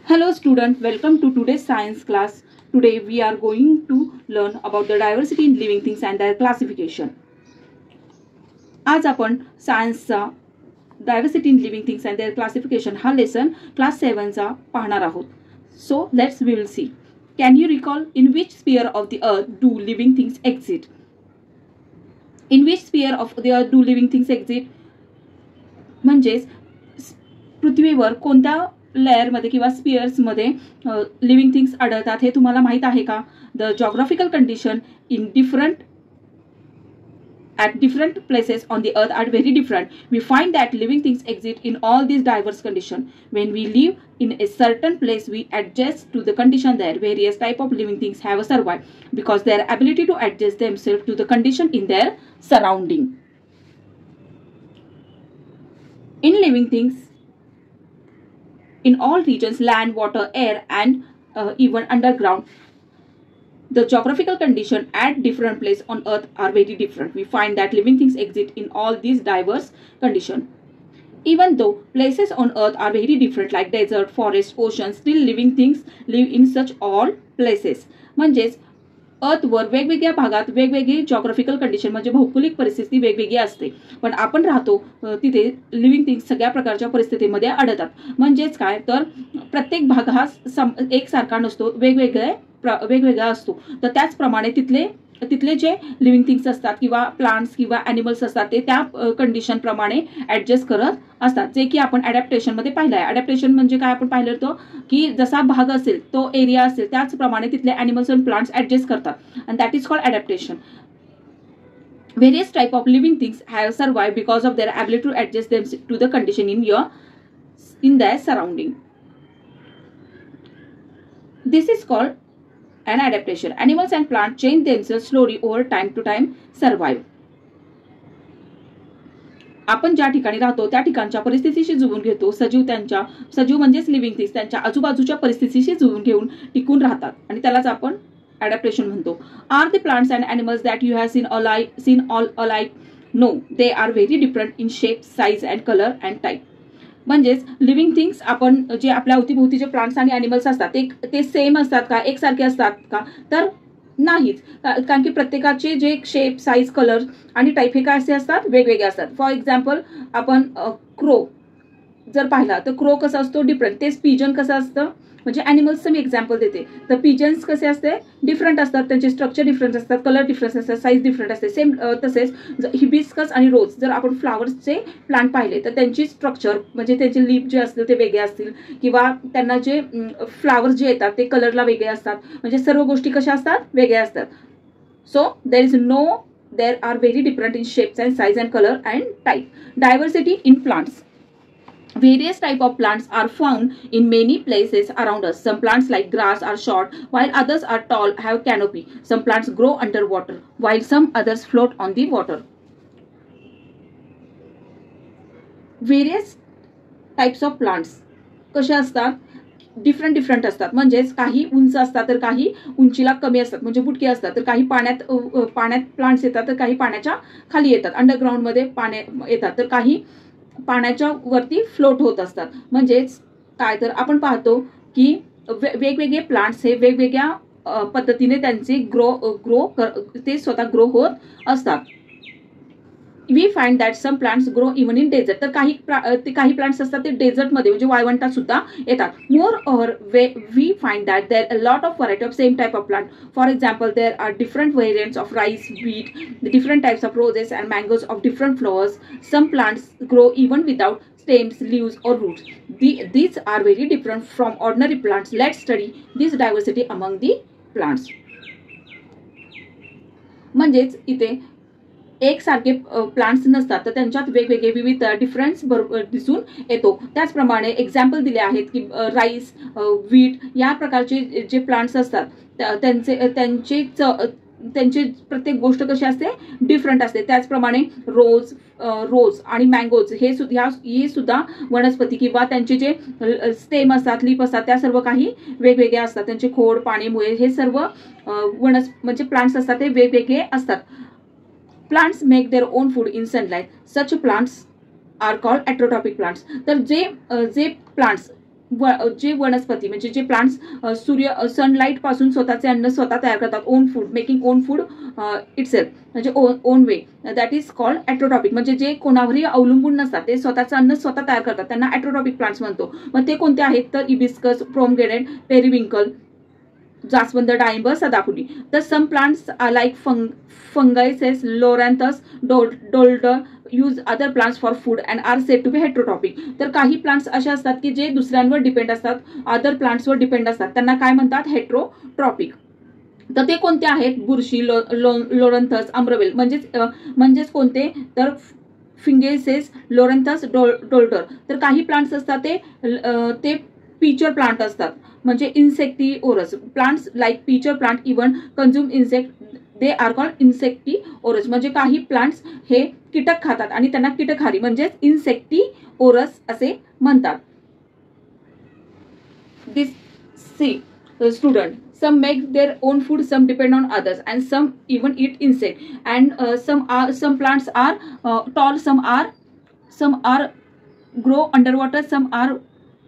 Hello student, welcome to today's science class. Today we are going to learn about the diversity in living things and their classification. आज आपण सायन्सचा diversity in living things and their classification हा lesson class 7 चा पाहणार आहोत. So let's we will see. Can you recall in which sphere of the earth do living things exist? In which sphere of the earth do living things exist म्हणजेच पृथ्वीवर कोणत्या लेअरमध्ये किंवा स्पियर्समध्ये living things आढळतात हे तुम्हाला माहित आहे का? The geographical condition in at different places on the earth are very different. We find that living things exist in all these diverse conditions. When we live in a certain place, we adjust to the condition there. Various type of living things have survived because their ability to adjust themselves to the condition in their surrounding. In living things, in all regions, land, water, air, and even underground, the geographical condition at different places on earth are very different. We find that living things exist in all these diverse conditions. Even though places on earth are very different like desert, forest, ocean, still living things live in such all places. म्हणजेच अर्थवर वेगवेगळ्या भागात वेगवेगळी geographical condition म्हणजे भौगोलिक परिस्थिती वेगवेगळी असते, पण आपण राहतो तिथे लिव्हिंग थिंग्स सगळ्या प्रकारच्या परिस्थितीमध्ये आढळतात. म्हणजेच काय तर प्रत्येक भाग हा एकसारखा नसतो, वेगवेगळा असतो. तर त्याचप्रमाणे तिथले जे लिव्हिंग थिंग्स असतात किंवा प्लांट्स किंवा ॲनिमल्स असतात ते त्या कंडिशन प्रमाणे ऍडजस्ट करत असतात, जे की आपण अडॅप्टेशन मध्ये पाहिलं आहे. अडॅप्टेशन म्हणजे काय आपण पाहिलं होतं की जसा भाग असेल तो एरिया असेल त्याचप्रमाणे तिथले ॲनिमल्स आणि प्लांट्स ऍडजस्ट करतात and that is called adaptation. Various type of living things have survived because of their ability to adjust them to the condition in their surrounding. This is called an adaptation. Animals and plants change themselves slowly over time to survive. आपण ज्या ठिकाणी राहतो त्या ठिकाणच्या परिस्थितीशी जुळवून घेतो. सजीव म्हणजेच लिव्हिंग थिंग्स त्यांच्या आजूबाजूच्या परिस्थितीशी जुळवून घेऊन टिकून राहतात आणि त्यालाच आपण adaptation म्हणतो. Are the plants and animals that you have seen all alike? No, they are very different in shape, size and color and type. म्हणजेच लिव्हिंग थिंग्स आपण जे आपल्या अवतीभोवती जे प्लांट्स आणि ॲनिमल्स असतात ते सेम असतात का, एकसारखे असतात का? तर नाहीच, कारण की प्रत्येकाचे जे शेप, साईज, कलर आणि टाईप हे काय असे असतात, वेगवेगळे असतात. फॉर एक्झाम्पल आपण क्रो जर पाहिला तर क्रो कसा असतो, डिफरंट. तेच पिजन कसं असतं, म्हणजे ॲनिमल्सचं मी एक्झाम्पल देते. तर पिजन्स कसे असते, डिफरंट असतात, त्यांचे स्ट्रक्चर डिफरंट असतात, कलर डिफरंट असतात, साईज डिफरंट असते. सेम तसेच हिबिस्कस आणि रोज जर आपण फ्लावर्सचे प्लांट पाहिले तर त्यांची स्ट्रक्चर म्हणजे त्यांचे लीफ जे असतील ते वेगळे असतील किंवा त्यांना जे फ्लावर्स जे येतात ते कलरला वेगळे असतात. म्हणजे सर्व गोष्टी कशा असतात, वेगळ्या असतात. So there are very different in shapes and size and colour and type. Diversity in plants. Various type of plants are found in many places around us. Some plants like grass are short, while others are tall, have canopy. Some plants grow underwater, while some others float on the water. Various types of plants कसे असतात, different असतात. म्हणजेच काही उंच असतात तर काही उंचीला कमी असतात, म्हणजे बुटके असतात. तर काही पाण्यात प्लांट्स येतात तर काही पाण्याच्या खाली येतात, अंडरग्राऊंड मध्ये पाण्यात येतात. तर काही पाण्याच्या वरती फ्लोट होत असतात. म्हणजेच काय तर आपण पाहतो की वेगवेगळे प्लांट्स हे वेगवेगळ्या पद्धतीने त्यांचे ते स्वतः ग्रो होत असतात. We find that some plants grow even in desert. तर काही प्लांट्स असतात ते डेझर्टमध्ये म्हणजे वाळवंटात सुद्धा येतात. Moreover we find that there a lot of variety of same type of plant. For example there are different variants of rice, wheat, different types of roses and mangoes of different flowers. Some plants grow even without stems, leaves or roots. These are very different from ordinary plants. Let's study this diversity among the plants. म्हणजेच इथे एकसारखे plants नसतात तर त्यांच्यात वेगवेगळे विविध difference दिसून येतो. त्याचप्रमाणे एक्झाम्पल दिले आहेत की राईस, व्हीट या प्रकारचे जे प्लांट्स असतात त्यांची प्रत्येक गोष्ट कशी असते, डिफरंट असते. त्याचप्रमाणे रोज आणि मँगोज हे सुद्धा वनस्पती किंवा त्यांचे जे स्टेम असतात, लीफ असतात त्या सर्व काही वेगवेगळ्या असतात. त्यांचे खोड, पाने, मुळे हे सर्व म्हणजे प्लांट्स असतात ते वेगवेगळे असतात. Plants make their own food in sunlight. Such plants are called autotrophic plants. तर जे प्लांट्स जे वनस्पती म्हणजे जे प्लांट्स सनलाईट पासून स्वतःचे अन्न स्वतः तयार करतात, own food, making own food itself, म्हणजे own way, that is called autotrophic. म्हणजे जे कोणावरही अवलंबून नसतात, ते स्वतःचं अन्न स्वतः तयार करतात, त्यांना ॲट्रोटॉपिक प्लांट्स म्हणतो. मग ते कोणते आहेत तर इबिस्कस, प्रोमगेनेट, पेरिविंकल, जास्वंद, डाळिंब, सदाफुली. तर some plants like funguses, loranthus, dodder use other plants for food and are said to be heterotrophic. तर काही प्लांट्स असे असतात की जे दुसऱ्यांवर डिपेंड असतात, अदर प्लांट्सवर डिपेंड असतात, त्यांना काय म्हणतात हेट्रोट्रॉपिक. तर ते कोणते आहेत? बुरशी, लोरंथस, आम्रवेल. म्हणजेच कोणते तर फिंगेसेस, लोरंथस, डोल्डर. तर काही प्लांट्स असतात ते पीचर प्लांट असतात, म्हणजे insectivorous. Plants like pitcher plant even consume insect, they are called insectivorous. म्हणजे काही प्लांट्स हे कीटक खातात आणि त्यांना कीटकहारी म्हणजेच इन्सेक्टिओरस असे म्हणतात. This see student, some make their own food, some depend on others, and some even eat insect, and some plants are tall, some are grow underwater, some are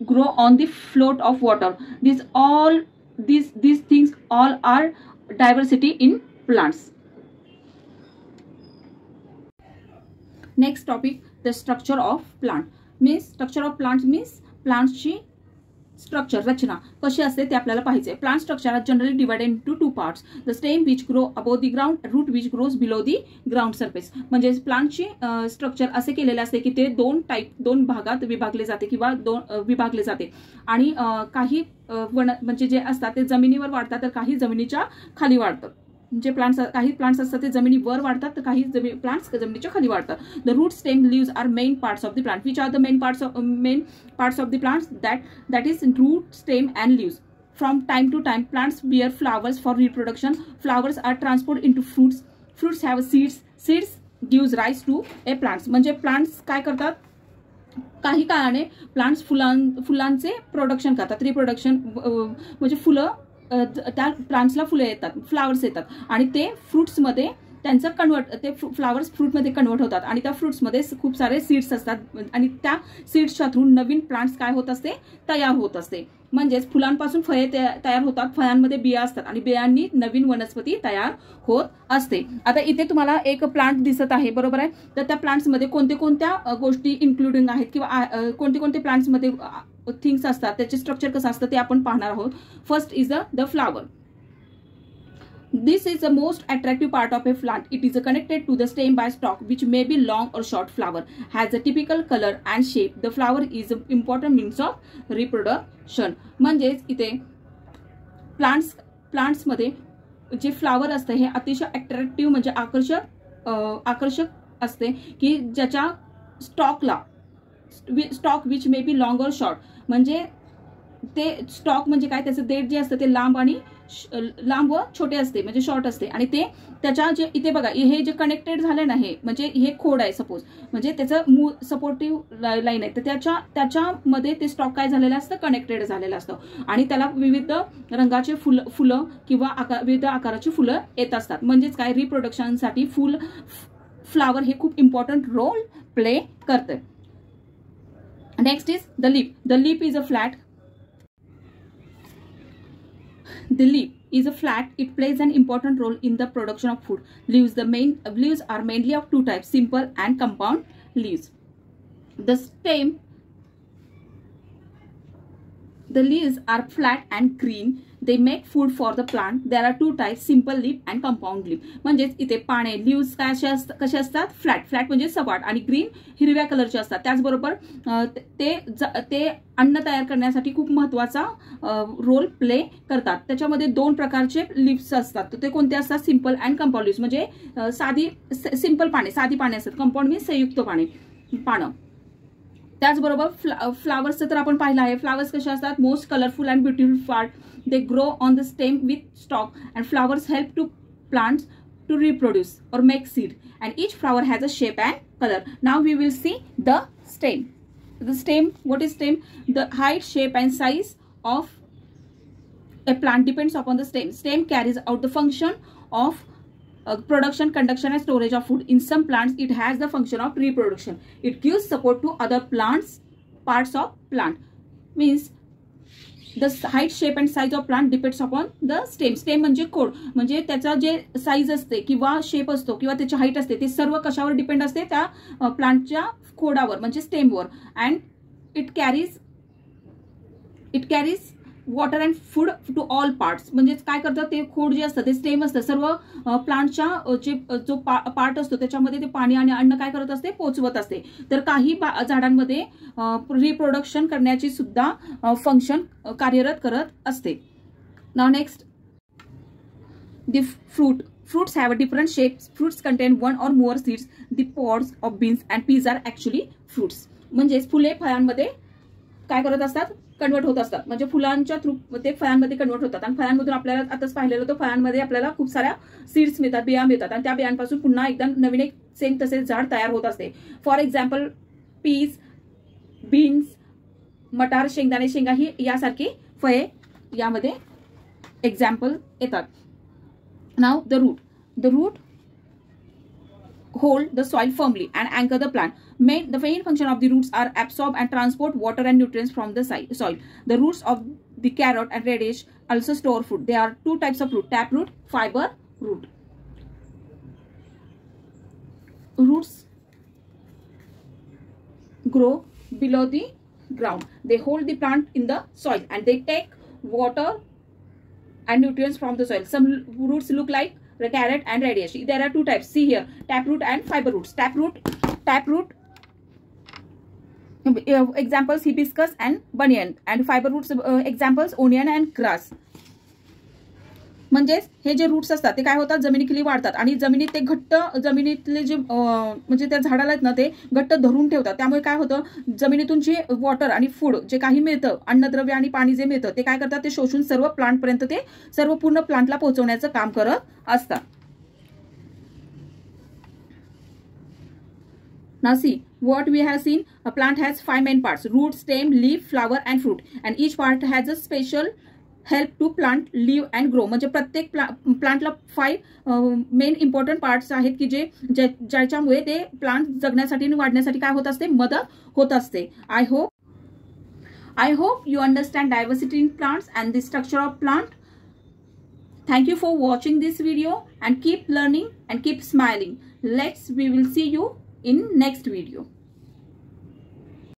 grow on the float of water. These things all are diversity in plants. Next topic, the structure of plant. Structure of plants means plants ची स्ट्रक्चर, रचना कशी असते ते आपल्याला पाहिजे. Plant structure are generally divided into 2 parts. The stem which grow above the ground, root which grows below the ground surface. म्हणजे प्लांटची स्ट्रक्चर असे केलेले असते की ते दोन भागात विभागले जाते किंवा विभागले जाते. आणि काही म्हणजे जे असतात ते जमिनीवर वाढतात, तर काही जमिनीच्या खाली वाढतात. जे काही प्लांट्स असतात ते जमिनीवर वाढतात, तर काही प्लांट्स जमिनीच्या खाली वाढतात. The root, stem, leaves are main parts of the plant. Which are the main parts of the plants? That is root, stem and leaves. From time to time, plants bear flowers for reproduction. Flowers are transformed into fruits. Fruits have seeds. Seeds gives rise to a plants. म्हणजे plants काय करतात? काही काळाने plants फुलांचे production करतात, reproduction. म्हणजे फुलं, त्या प्लांट्सला फुलं येतात, फ्लावर्स येतात आणि ते फ्रुट्समध्ये त्यांचं ते फ्लावर्स फ्रूटमध्ये कन्वर्ट होतात आणि त्या फ्रुट्समध्ये खूप सारे सीड्स असतात आणि त्या सीड्सच्या थ्रू नवीन प्लांट्स काय होत असते? तयार होत असते. म्हणजेच फुलांपासून फळे तयार होतात, फळांमध्ये बिया असतात आणि बियांनी नवीन वनस्पती तयार होत असते. आता इथे तुम्हाला एक प्लांट दिसत आहे, बरोबर आहे. तर त्या प्लांट्समध्ये कोणत्या गोष्टी इन्क्लुडिंग आहेत किंवा कोणते प्लांट्समध्ये थिंग्स असतात, त्याचे स्ट्रक्चर कसं असतं ते आपण पाहणार आहोत. First is the flower. This is the most attractive part of a plant. It is connected to the stem by stalk, which may be long or short. Flower has a typical color and shape. The flower is an important means of reproduction. म्हणजेच इथे plants मध्ये जे flower असते हे अतिशय attractive म्हणजे आकर्षक असते की ज्याच्या stock which may be long और शॉर्ट. म्हणजे ते स्टॉक म्हणजे काय, त्याचं देठ जे असतं ते लांब व छोटे असते, म्हणजे शॉर्ट असते. आणि ते त्याच्या जे इथे बघा हे जे कनेक्टेड झाले ना, म्हणजे हे खोड आहे सपोज, म्हणजे त्याचं सपोर्टिव्ह लाईन आहे, तर त्याच्यामध्ये ते स्टॉक काय झालेलं असतं? कनेक्टेड झालेलं असतं आणि त्याला विविध रंगाचे फुलं किंवा विविध आकाराची फुलं येत असतात. म्हणजेच काय, रिप्रोडक्शनसाठी फ्लावर हे खूप इम्पॉर्टंट रोल प्ले करते. Next is the leaf. The leaf is a flat. The leaf is a flat. It plays an important role in the production of food. Leaves are mainly of 2 types: simple and compound leaves. The leaves are flat and green. They make food for the plant. There are 2 types: simple leaf and compound leaf. म्हणजेच इथे पाने leaves कसे असतात? Flat म्हणजे सपाट, आणि green हिरव्या कलरचे असतात. त्याचबरोबर ते अन्न तयार करण्यासाठी खूप महत्वाचा रोल प्ले करतात. त्याच्यामध्ये 2 प्रकारचे लीव्स असतात. ते कोणते असतात? Simple and compound leaves. म्हणजे सिंपल पाने, साधी पाने असतात. कंपाऊंड मीन्स संयुक्त पानं. त्याचबरोबर फ्लावर्सचं तर आपण पाहिलं आहे. फ्लावर्स कसे असतात? Most colourful and beautiful part. They grow on the stem with stalk and flowers help to plants to reproduce or make seed, and each flower has a shape and color. Now we will see the stem. The stem, what is stem? The height, shape and size of a plant depends upon the stem. Stem carries out the function of production, conduction and storage of food. In some plants it has the function of reproduction. It gives support to other plants, parts of plant. Means the height shape and size of plant depends upon the stem. Stem म्हणजे खोड, म्हणजे त्याचा जे size असते किंवा shape असतो किंवा त्याची हाईट असते ते सर्व कशावर डिपेंड असते, त्या प्लांटच्या खोडावर म्हणजे स्टेमवर. And it carries water and food to all parts. म्हणजे काय करतं ते खोड जे असतं ते स्टेम असतं, सर्व प्लांटच्या जो पार्ट असतो त्याच्यामध्ये ते पाणी आणि अन्न काय करत असते, पोचवत असते. तर काही झाडांमध्ये रिप्रोडक्शन करण्याची सुद्धा फंक्शन कार्यरत करत असते. Now next, the fruits have a different shapes. Fruits contain one or more seeds. The pods of beans and peas are actually fruits. म्हणजे फुले फळांमध्ये काय करत असतात, कन्वर्ट होत असतात. म्हणजे फुलांच्या थ्रू ते फळांमध्ये कन्वर्ट होतात आणि फळांमधून आपल्याला आताच पाहिलेलं होतं, फळांमध्ये आपल्याला खूप साऱ्या सीड्स मिळतात, बिया मिळतात आणि त्या बियांपासून पुन्हा एकदा नवीन एक सेम तसे झाड तयार होत असते. फॉर एक्झाम्पल पीज, बीन्स, मटार, शेंगदाणे, शेंगा ही यासारखी फळे यामध्ये एक्झाम्पल येतात. Now the root hold the soil firmly and anchor the plant. The main function of the roots are absorb and transport water and nutrients from the soil. The roots of the carrot and radish also store food. There are two types of root: tap root, fiber root. Roots grow below the ground. They hold the plant in the soil and they take water and nutrients from the soil. Some roots look like carrot and radish. There are two types. See here, taproot and fiber roots. Taproot examples hibiscus and banyan, and fiber roots examples onion and grass. म्हणजेच हे जे roots असतात ते काय होतात, जमिनीखाली वाढतात आणि जमिनीत ते घट्ट, जमिनीतले जे म्हणजे त्या झाडाला आहेत ना ते घट्ट धरून ठेवतात. त्यामुळे काय होतं, जमिनीतून जे वॉटर आणि फूड जे काही मिळतं, अन्नद्रव्य आणि पाणी जे मिळतं ते काय करतात, ते शोषून सर्व प्लांट पर्यंत ते सर्व पूर्ण प्लांटला पोहोचवण्याचं काम करत असतात. Now see what we have seen. A plant has 5 main parts: root, stem, leaf, flower and fruit, and each part has a special help to plant live and grow. म्हणजे प्रत्येक प्लांटला 5 मेन इम्पॉर्टंट पार्ट्स आहेत की जे ज्याच्यामुळे ते plant जगण्यासाठी आणि वाढण्यासाठी काय होत असते, मदत होत असते. I hope you understand diversity in plants and the structure of plant. Thank you for watching this video and keep learning and keep smiling. We will see you in next video.